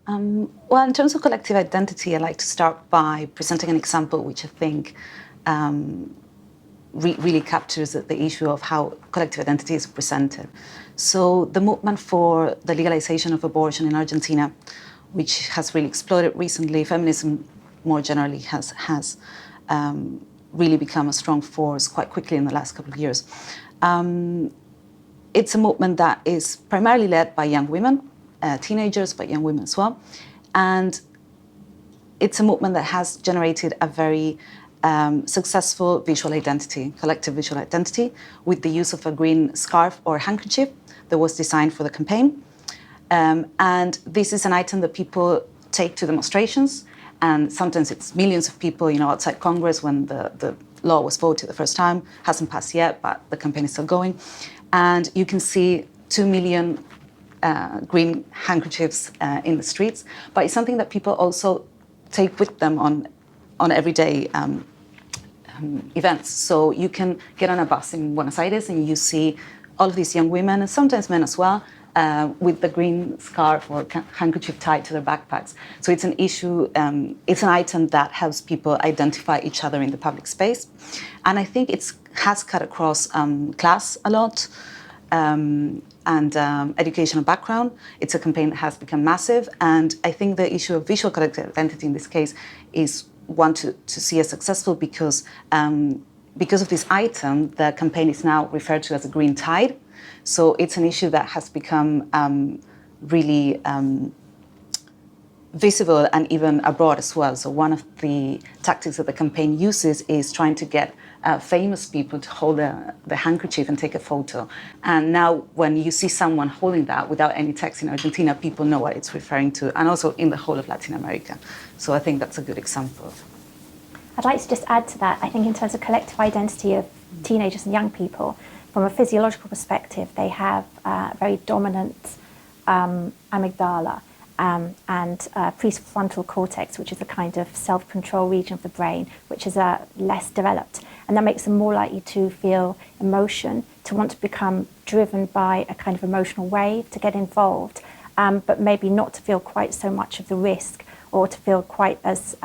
Well, in terms of collective identity, I'd like to start by presenting an example which I think really captures the issue of how collective identity is presented. So the movement for the legalization of abortion in Argentina, which has really exploded recently, feminism more generally has really become a strong force quite quickly in the last couple of years. It's a movement that is primarily led by young women, teenagers, but young women as well. And it's a movement that has generated a very successful visual identity, collective visual identity, with the use of a green scarf or handkerchief that was designed for the campaign. And this is an item that people take to demonstrations, and sometimes it's millions of people, outside Congress when the law was voted the first time, hasn't passed yet, but the campaign is still going. And you can see 2 million green handkerchiefs in the streets, but it's something that people also take with them on everyday events. So you can get on a bus in Buenos Aires and you see all of these young women, and sometimes men as well, with the green scarf or handkerchief tied to their backpacks. So it's an issue, it's an item that helps people identify each other in the public space. And I think it has cut across class a lot, and educational background. It's a campaign that has become massive. And I think the issue of visual collective identity in this case is one to see as successful because of this item, the campaign is now referred to as a green tide. So it's an issue that has become really visible and even abroad as well. So one of the tactics that the campaign uses is trying to get famous people to hold the handkerchief and take a photo. And now when you see someone holding that without any text in Argentina, people know what it's referring to, and also in the whole of Latin America. So I think that's a good example. I'd like to just add to that. I think in terms of collective identity of teenagers and young people, from a physiological perspective, they have a very dominant amygdala and prefrontal cortex, which is a kind of self-control region of the brain, which is less developed. And that makes them more likely to feel emotion, to want to become driven by a kind of emotional wave, to get involved, but maybe not to feel quite so much of the risk or to feel quite as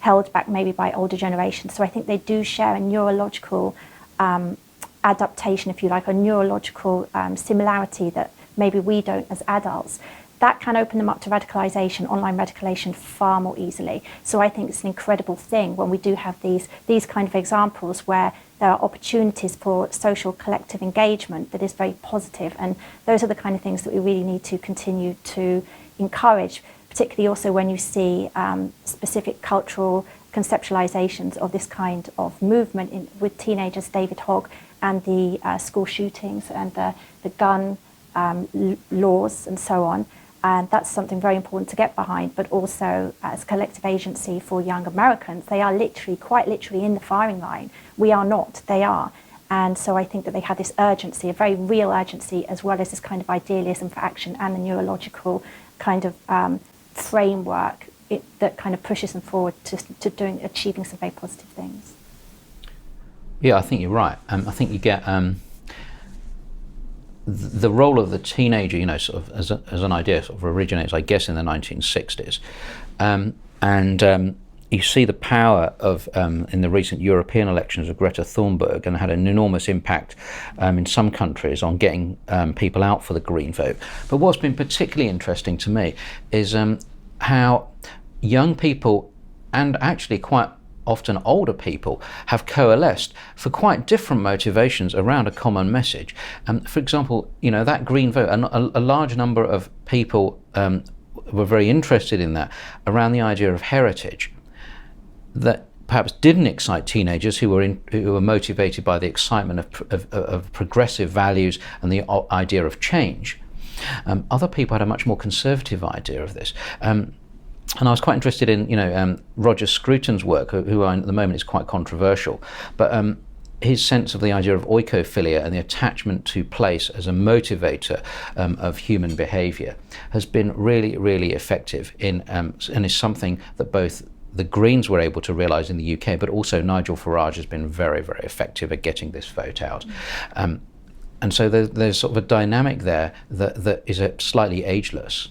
held back maybe by older generations. So I think they do share a neurological adaptation, if you like, a neurological similarity that maybe we don't as adults. That can open them up to radicalization, online radicalization, far more easily. So I think it's an incredible thing when we do have these kind of examples where there are opportunities for social collective engagement that is very positive. And those are the kind of things that we really need to continue to encourage, particularly also when you see specific cultural conceptualizations of this kind of movement with teenagers, David Hogg, and the school shootings and the gun laws and so on. And that's something very important to get behind, but also as collective agency for young Americans, they are quite literally in the firing line. We are not, they are. And so I think that they have this urgency, a very real urgency, as well as this kind of idealism for action and the neurological kind of framework that kind of pushes them forward to achieving some very positive things. Yeah, I think you're right. I think you get the role of the teenager, sort of as an idea, sort of originates, I guess, in the 1960s, and you see the power of in the recent European elections of Greta Thunberg, and had an enormous impact in some countries on getting people out for the Green vote. But what's been particularly interesting to me is how young people, and actually quite often older people, have coalesced for quite different motivations around a common message. For example, that Green vote, a large number of people were very interested in that around the idea of heritage, that perhaps didn't excite teenagers who were motivated by the excitement of progressive values and the idea of change. Other people had a much more conservative idea of this. And I was quite interested in, Roger Scruton's work, who at the moment is quite controversial, but his sense of the idea of oikophilia and the attachment to place as a motivator of human behaviour has been really, really effective and is something that both the Greens were able to realise in the UK, but also Nigel Farage has been very, very effective at getting this vote out. And so there's sort of a dynamic there that is slightly ageless.